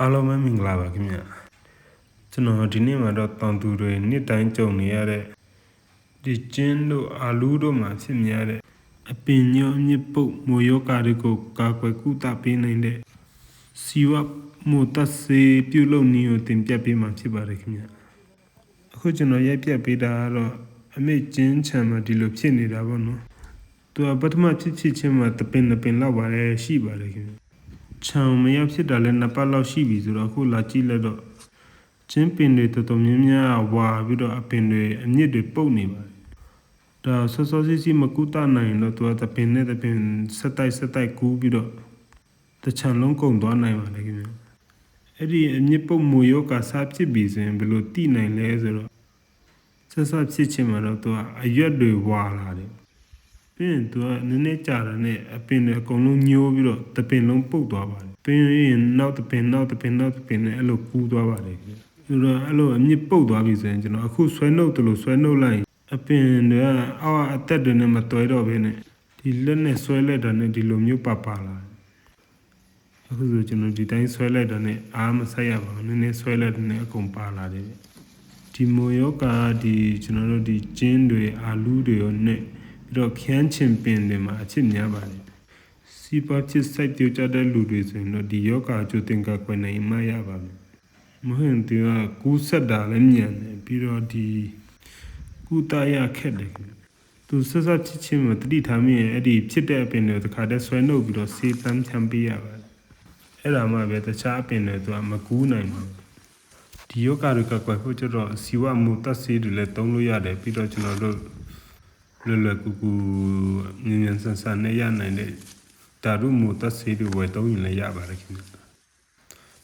အားလုံးပဲမင်္ဂလာပါခင်ဗျာကျွန်တော်ဒီနေ့မှာတော့တောင်သူတွေနှစ်တိုင်းကြုံနေရတဲ့ဒီကျင်းတို့အာလူးတို့မှာဖြစ်များတဲ့အပင်ညောအမြစ်ပုတ်မိုးယောဂါတွေကိုကာကွယ်ကုသပေးနိုင်တဲ့စီဝမိုတဆေးပြုလုပ်နည်းကိုတင်ပြပေးမှာဖြစ်ပါတယ်ခင်ဗျာအခုကျွန်တော်ရိုက်ပြပေးတာကတော့အမေကျင်းချံမှာဒီလိုဖြစ်နေတာပေါ့နော်သူကပထမဖြစ်ချင်းမှာတပင်လောက်ပါလေရှိပါတယ်ခင်ဗျာချောင်မရောက်ဖြစ်တာလည်း2ပတ်လောက်ရှိပြီဆိုတော့အခုလာကြည့်လိုက်တော့ချင်းပင်တွေတော်တော်များများဝါပြီးတော့အပင်တွေအမြစ်တွေပုတ်နေပါတယ်ဒါစောစီမကုသနိုင်တော့သူကတပင်နဲ့တပင်ဆက်တိုက်ကူးပြီးတော့တချံလုံးကုန်သွားနိုင်ပါလေခင်ဗျအဲ့ဒီအမြစ်ပုတ်မူယောဂစားဖြစ်ပြီဆိုရင်ဘယ်လိုတိနိုင်လဲဆိုတော့ဆက်ဖြစ်ချင်းမှာတော့သူကအရွက်တွေဝါလာတယ်ပြီးရင်သူကနည်းနည်းကြာတာနဲ့အပင်တွေအကုန်လုံးညှိုးပြီးတော့တပင်လုံးပုတ်သွားပါတယ်ပြီးရင်နောက်တပင်နဲ့အဲ့လိုကူးသွားပါတယ်ဆိုတော့အဲ့လိုအမြစ်ပုတ်သွားပြီဆိုရင်ကျွန်တော်အခုဆွဲနှုတ်တယ်လို့ဆွဲနှုတ်လိုက်အပင်တွေကအောက်အသက်တွေနဲ့မတွဲတော့ဘဲနဲ့ဒီလက်နဲ့ဆွဲလိုက်တာနဲ့ဒီလိုမျိုးပါလာအခုဆိုကျွန်တော်ဒီတိုင်းဆွဲလိုက်တာနဲ့အားမဆက်ရပါဘူးနည်းနည်းဆွဲလိုက်တဲ့နဲ့အကုန်ပါလာတယ်ဒီမိုယောဂါဒီကျွန်တော်တို့ဒီကျင်းတွေအာလူးတွေရောနဲ့ပြီးတော့ခန်းချင်ပင်တွေမှာအဖြစ်များပါတယ်စီပါချစ်စိုက်ပြကြတဲ့လူတွေဆိုရင်တော့ဒီယောဂါကျိုးတင်ကကွယ်နိုင်မှရပါမယ်မဟုတ်ရင်ဒီကကူးဆက်တာလည်းမြန်တယ်ပြီးတော့ဒီကုသရခက်တယ်သူဆက်ချစ်ချင်းမှာတတိထားမိရင်အဲ့ဒီဖြစ်တဲ့အပင်တွေတခါတည်းဆွဲနှုတ်ပြီးတော့ဆေးတမ်းချမ်းပေးရပါတယ်အဲ့ဒါမှပဲတခြားအပင်တွေသူကမကူးနိုင်ဘူးဒီယောဂါတွေကကွယ်ဖို့ကျတော့စီဝမူတဆေးတွေလည်းသုံးလို့ရတယ်ပြီးတော့ကျွန်တော်တို့လွယ်ကူမြန်ဆန်နဲ့ရနိုင်တဲ့ဓာတုမူတဆေးတွေဝယ်သုံးရင်လည်းရပါတယ်ခင်ဗျ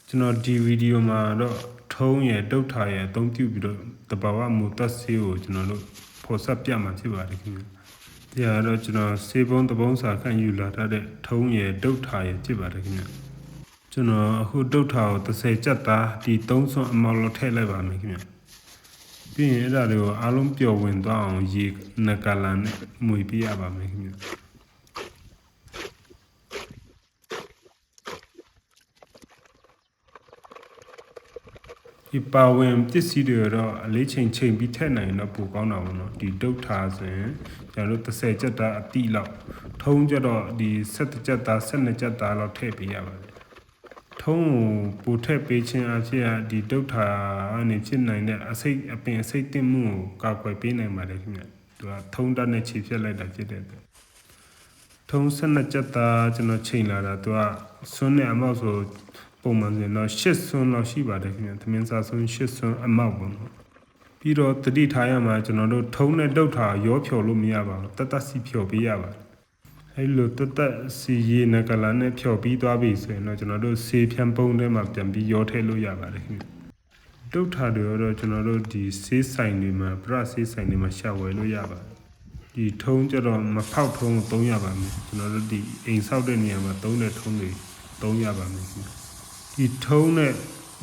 ကျွန်တော်ဒီဗီဒီယိုမှာတော့ထုံးရယ်တုတ်ထာရယ်အသုံးပြုပြီးတော့တဘာဝမူတဆေးကိုကျွန်တော်တို့ဖော်ဆက်ပြမှာဖြစ်ပါတယ်ခင်ဗျဒါကတော့ကျွန်တော်ဆေးပုံးတပုံးစာခန့်ယူလာတဲ့ထုံးရယ်တုတ်ထာရယ်ဖြစ်ပါတယ်ခင်ဗျကျွန်တော်အခုတုတ်ထာကို30ကျပ်သားဒီ3ဆွန်းအမောက်လောက်ထည့်လိုက်ပါမယ်ခင်ဗျပြီးရင်အဲ့ဒါတွေကိုအားလုံးပျော်ဝင်သွားအောင်ရေနကလန်နဲ့မွေပြရပါမယ်ခင်ဗျဒီပါဝင်ပစ္စည်းတွေတော့အလေးချိန်ပြီးထည့်နိုင်တော့ပိုကောင်းတာပေါ့နော်ဒီတုတ်ထားဆိုရင်ကျွန်တော်တို့30ကျပ်သားအတိလောက်ထုံးကြတော့ဒီ17ကျပ်သား12ကျပ်သားလောက်ထည့်ပေးရပါတယ်ထုံးကိုပိုထည့်ပေးခြင်းအဖြစ်ဒီတုတ်ထာအနေဖြစ်နိုင်တဲ့အစိတ်အပင်အစိတ်တင်မှုကိုကာကွယ်ပေးနိုင်ပါတယ်ခင်ဗျသူကထုံးတတ်နဲ့ခြေဖြတ်လိုက်တာဖြစ်တဲ့အတွက်ထုံး12ကျပ်သားကျွန်တော်ချိန်လာတာသူကဆွန်းနဲ့အမောက်ဆိုပုံမှန်ဆိုတော့8ဆွန်းလောက်ရှိပါတယ်ခင်ဗျသမင်းစားဆွန်း8ဆွန်းအမောက်ပေါ့နော်ပြီးတော့တတိထားရမှာကျွန်တော်တို့ထုံးနဲ့တုတ်ထာရောဖြော်လို့မရပါဘူးတတ်စီဖြော်ပေးရပါတယ်အဲ့လိုတတ်စီရေနကလာနဲ့ဖြော်ပြီးသွားပြီဆိုရင်တော့ကျွန်တော်တို့ဆေးဖြန်းပုံးထဲမှာပြန်ပြီးရောထည့်လို့ရပါတယ်ခင်ဗျတုတ်ထာတွေတော့ကျွန်တော်တို့ဒီဆေးဆိုင်တွေမှာပရဆေးဆိုင်တွေမှာရှာဝယ်လို့ရပါတယ်ဒီထုံးကြတော့မဖောက်ထုံးသုံးရပါမယ်ကျွန်တော်တို့ဒီအိမ်ဆောက်တဲ့နေရာမှာသုံးတဲ့ထုံးတွေသုံးရပါမယ်ခင်ဗျဒီထုံးနဲ့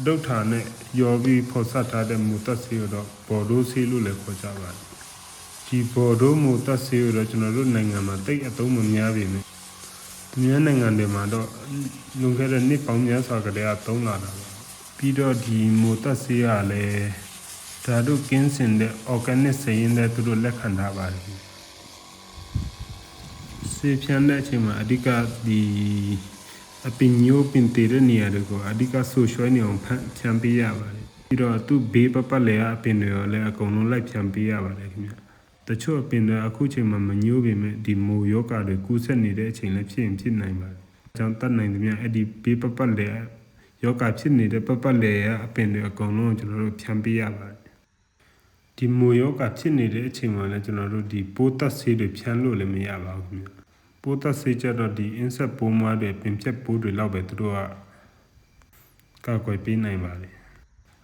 တုတ်ထာနဲ့ရောပြီးဖော်ဆက်ထားတဲ့မူတဆေးတော့ဘော်ဒိုးဆေးလို့လည်းခေါ်ကြပါတယ်ဒီဘော်ဒိုးမူတဆေးတော့ကျွန်တော်တို့နိုင်ငံမှာတိတ်အသုံးမများပြီနဲ့သူများနိုင်ငံတွေမှာတော့လွန်ခဲ့တဲ့နှစ်ပေါင်းများစွာကတည်းကသုံးလာတာပါပြီးတော့ဒီမူတဆေးကလည်းဓာတုကင်းစင်တဲ့ organic စရင်တဲ့သူတို့လက်ခံထားပါတယ်ဆေးဖြန်းတဲ့အချိန်မှာအဓိကဒီအပင်ညိုးပင်တည်တဲ့နေရာတွေကိုအဓိကဆူရွှဲနေအောင်ဖြန်းပေးရပါတယ်ပြီးတော့သူ့ဘေးပတ်လေအပင်တွေရောလည်းအကုန်လုံးလိုက်ဖြန်းပေးရပါတယ်ခင်ဗျတချို့အပင်တွေအခုချိန်မှာမညိုးပေမဲ့ဒီမိုးယောဂါတွေကူးဆက်နေတဲ့အချိန်လည်းဖြစ်နိုင်ပါတယ်အကြောင်းတတ်နိုင်သမျှအဲ့ဒီဘေးပတ်လေယောဂါဖြစ်နေတဲ့ပတ်လေအပင်တွေအကုန်လုံးကျွန်တော်တို့ဖြန်းပေးရပါတယ်ဒီမိုးယောဂါဖြစ်နေတဲ့အချိန်မှာလည်းကျွန်တော်တို့ဒီပိုးသက်ဆေးတွေဖြန်းလို့လည်းမရပါဘူးခင်ဗျပိုးသက်ဆေးကြတော့ဒီ insect ပိုးမွားတွေပင်ဖြတ်ပိုးတွေလောက်ပဲသူတို့ကကာကွယ်ပေးနိုင်ပါတယ်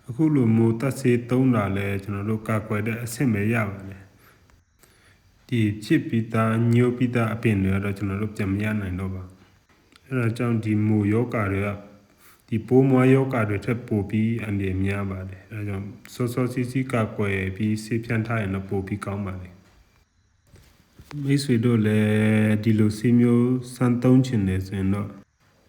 အခုလိုမိုးသက်ဆေးသုံးတာလဲကျွန်တော်တို့ကာကွယ်တဲ့အဆင့်ပဲရပါတယ်ဒီဖြစ်ပြီးသားညိုပြီးသားအပင်တွေတော့ကျွန်တော်တို့ပြန်မရနိုင်တော့ပါအဲဒါကြောင့်ဒီမိုးယောဂါတွေကဒီပိုးမွားယောဂါတွေထက်ပိုပြီးအန္တရာယ်များပါတယ်အဲဒါကြောင့်စောစီကာကွယ်ပြီးဆေးဖြန်းထားရင်တော့ပိုပြီးကောင်းပါတယ်မိတ်ဆွေတို့လည်းဒီလိုဆေးမျိုးစမ်းသုံးချင်တယ်ဆိုရင်တော့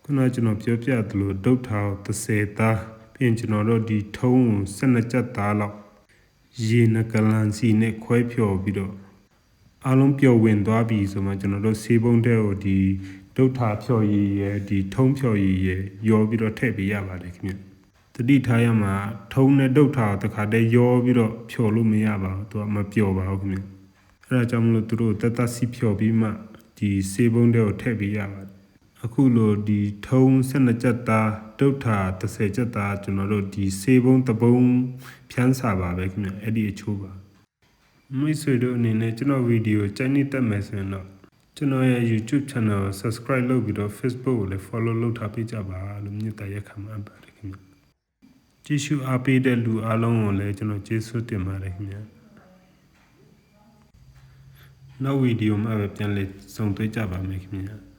ခုနကျွန်တော်ပြောပြသလိုဒုတ်ထာကို30သားပြီးရင်ကျွန်တော်တို့ဒီထုံးကို12ချက်သားလောက်ရေနကလန်စီနဲ့ခွဲဖြော်ပြီးတော့အားလုံးပျော်ဝင်သွားပြီဆိုမှကျွန်တော်တို့ဆေးပုံးတဲ့ကိုဒီဒုတ်ထာဖြော်ရည်ရယ်ဒီထုံးဖြော်ရည်ရယ်ရောပြီးတော့ထည့်ပေးရပါတယ်ခင်ဗျတတိထားရမှာထုံးနဲ့ဒုတ်ထာကိုတစ်ခါတည်းရောပြီးတော့ဖြော်လို့မရပါဘူးသူကမပျော်ပါဘူးခင်ဗျအဲဒါကြောင့်မလို့သူတို့တတ်စီဖြော်ပြီးမှဒီဆေးပုံးတဲ့ကိုထည့်ပေးရပါတယ်အခုလိုဒီထုံး12ချက်သားဒုတ်ထာ30ချက်သားကျွန်တော်တို့ဒီဆေးပုံးတပုံးဖြန်းစာပါပဲခင်ဗျအဲ့ဒီအချိုးပါမိတ်ဆွေတို့အနေနဲ့ကျွန်တော်ဗီဒီယိုကြိုက်နေတတ်မယ်ဆိုရင်တော့ကျွန်တော်ရဲ့ YouTube channel subscribe လုပ်ပြီးတော့ Facebook ကိုလည်း follow လုပ်ထားပေးကြပါလို့မြစ်တာရက်ခံမှာပါတယ်ခင်ဗျကြည့်ရှုအားပေးတဲ့လူအားလုံးကိုလည်းကျွန်တော်ကျေးဇူးတင်ပါတယ်ခင်ဗျနောက်ဗီဒီယိုမှာပဲပြန်လည်ဆုံတွေ့ကြပါမယ်ခင်ဗျ